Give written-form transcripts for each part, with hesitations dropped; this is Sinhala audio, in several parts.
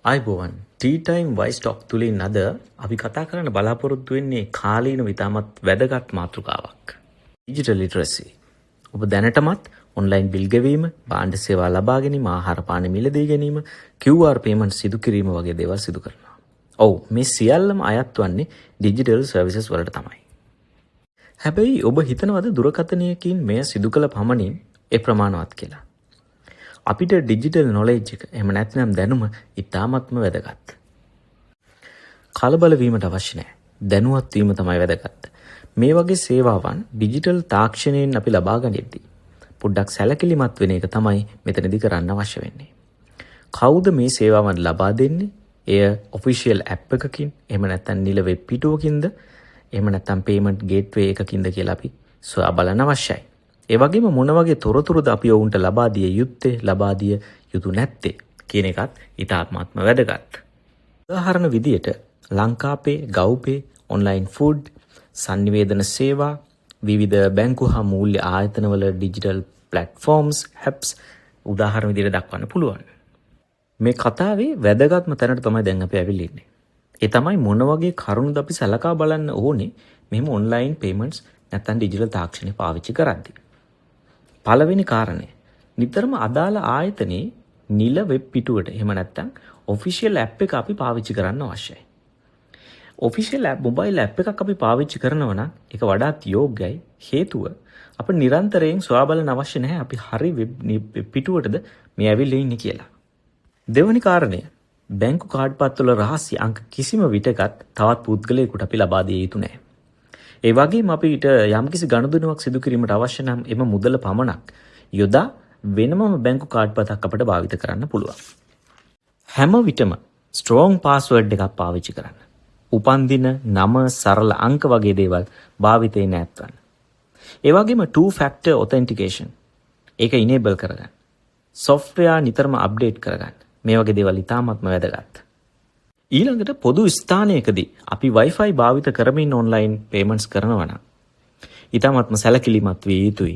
අයිබෝවන් ටී ටයිම් වයිස් ටොක් තුලින් අද අපි කතා කරන්න බලාපොරොත්තු වෙන්නේ කාලීන විතාමත් වැදගත් මාතෘකාවක්. Digital literacy. ඔබ දැනටමත් ඔන්ලයින් බිල් ගෙවීම, භාණ්ඩ සේවා ලබා ගැනීම, ආහාර පාන මිලදී ගැනීම, QR පේමන්ට් සිදු කිරීම වගේ දේවල් සිදු කරනවා. ඔව්, මේ සියල්ලම අයත් වන්නේ ඩිජිටල් සර්විසස් වලට තමයි. හැබැයි ඔබ හිතනවද දුරකථනයකින් මෙය සිදු කළ පමණින් ඒ ප්‍රමාණවත් කියලා? අපිට ඩිජිටල් නොලෙජ් එක එහෙම නැත්නම් දැනුම ඉතාමත්ම වැදගත්. කලබල වීමට අවශ්‍ය නැහැ. දැනුවත් වීම තමයි වැදගත්. මේ වගේ සේවාවන් ඩිජිටල් තාක්ෂණයෙන් අපි ලබා ගනිද්දී පොඩ්ඩක් සැලකිලිමත් වෙන එක තමයි මෙතනදී කරන්න අවශ්‍ය වෙන්නේ. කවුද මේ සේවාවන් ලබා දෙන්නේ? එය ඔෆිෂියල් ඇප් එකකින්, එහෙම නැත්නම් නිල වෙබ් පිටුවකින්ද, එහෙම නැත්නම් පේමන්ට් ගේට්වේ එකකින්ද කියලා අපි සොයා බලන්න අවශ්‍යයි. ඒ වගේම මොන වගේ තොරතුරුද අපි ඔවුන්ට ලබා දිය යුත්තේ, ලබා දිය යුතු නැත්තේ කියන එකත් ඉතාමත්ම වැදගත්. උදාහරණ විදියට ලංකාපේ, ගව්පේ, ඔන්ලයින් ෆුඩ්, සංනිවේදන සේවා, විවිධ බැංකු හා මූල්‍ය ආයතනවල ඩිජිටල් ප්ලැට්ෆෝම්ස්, ඇප්ස් උදාහරණ විදියට දක්වන්න පුළුවන්. මේ කතාවේ වැදගත්ම තැනට තමයි දැන් අපි ඇවිල්ලා ඉන්නේ. ඒ තමයි මොන වගේ කරුණුද අපි සලකා බලන්න ඕනේ මෙහෙම ඔන්ලයින් පේමන්ට්ස් නැත්නම් ඩිජිටල් තාක්ෂණය පාවිච්චි කරද්දී. පළවෙනි කාරණය, නිතරම අදාළ ආයතනයේ නිල වෙබ් පිටුවට එහෙම නැත්නම් ඔෆිෂියල් ඇප් එක අපි පාවිච්චි කරන්න අවශ්‍යයි. ඔෆිෂියල් ඇප්, මොබයිල් ඇප් එකක් අපි පාවිච්චි කරනවා නම් ඒක වඩාත් යෝග්‍යයි. හේතුව අපිට නිරන්තරයෙන් සොයා බලන්න අවශ්‍ය නැහැ අපි හරි වෙබ් පිටුවටද මේ ඇවිල්ලා ඉන්නේ කියලා. දෙවැනි කාරණය, බැංකු කාඩ් පත්වල රහස්‍ය අංක කිසිම විටකත් තවත් පුද්ගලයෙකුට අපි ලබා දිය යුතු නැහැ. ඒ වගේම අපිට යම්කිසි ගනුදෙනුවක් සිදු කිරීමට අවශ්‍ය නම් එම මුදල පමණක් යොදා වෙනමම බැංකු කාඩ් පතක් අපිට භාවිත කරන්න පුළුවන්. හැම විටම ස්ට්‍රෝං පාස්වර්ඩ් එකක් පාවිච්චි කරන්න. උපන්දින, නම, සරල අංක වගේ දේවල් භාවිතේ නැත්නම්. ඒ වගේම 2 factor authentication ඒක enable කරගන්න. software නිතරම update කරගන්න. මේ වගේ දේවල් ඉතාමත්ම වැදගත්. ඊළඟට පොදු ස්ථානයකදී අපි Wi-Fi භාවිත කරමින් ඔන්ලයින් පේමන්ට්ස් කරනවා නම් ඉතාමත්ම සැලකිලිමත් විය යුතුයි.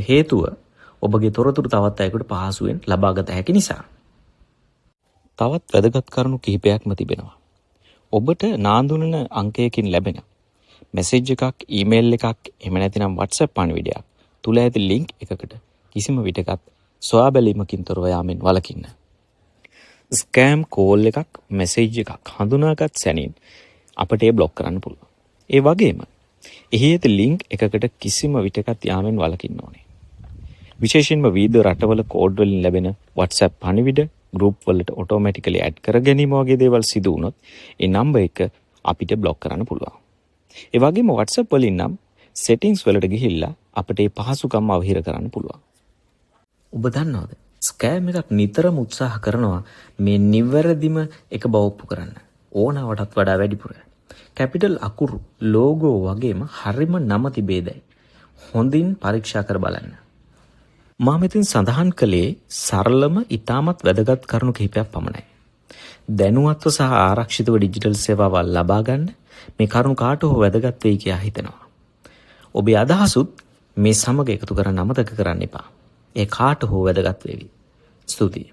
හේතුව ඔබගේ තොරතුරු තවත් අයෙකුට පහසුවෙන් ලබාගත හැකි නිසා. තවත් වැදගත් කරුණු කිහිපයක්ම තිබෙනවා. ඔබට නාඳුනන අංකයකින් ලැබෙන මැසේජ් එකක්, ඊමේල් එකක්, එහෙම නැතිනම් WhatsApp පණිවිඩයක් තුල ඇති ලින්ක් එකකට කිසිම විටකත් සොයා බැලීමකින් තොරව යාමෙන් වළකින්න. ස්කෑම් කෝල් එකක්, මැසේජ් එකක් හඳුනාගත් සැනින් අපට ඒ බ්ලොක් කරන්න පුළුවන්. ඒ වගේම එහි ඇති ලින්ක් එකකට කිසිම විටකත් යාමෙන් වළකින්න ඕනේ. විශේෂයෙන්ම විවිධ රටවල කෝඩ් වලින් ලැබෙන WhatsApp පණිවිඩ ගෲප් වලට ඔටෝමැටිකලි ඇඩ් කර ගැනීම වගේ දේවල් සිදු වුණොත් ඒ නම්බර් එක අපිට බ්ලොක් කරන්න පුළුවන්. ඒ වගේම WhatsApp වලින් නම් settings වලට ගිහිල්ලා අපිට මේ පහසුකම් අවහිර කරන්න පුළුවන්. ඔබ දන්නවද? ස්කෑම් එකක් නිතරම උත්සාහ කරනවා මේ නිවැරදිම එක බවොප්පු කරන්න. ඕනවටත් වඩා වැඩිපුර. කැපිටල් අකුරු, ලෝගෝ වගේම හරිම නම තිබේදයි හොඳින් පරීක්ෂා කර බලන්න. මා මෙතෙන් සඳහන් කළේ සරලම ඉතාමත් වැදගත් කරුණු කිහිපයක් පමණයි. දැනුවත්ව සහ ආරක්ෂිතව ඩිජිටල් සේවාවල් ලබා ගන්න මේ කරුණු කාට හෝ වැදගත් වෙයි කියලා හිතනවා. ඔබේ අදහසුත් මේ සමග එකතු කරන්න අමතක කරන්න එපා. ඒ කාට හෝ වැදගත් වේවි. ස්තුතියි.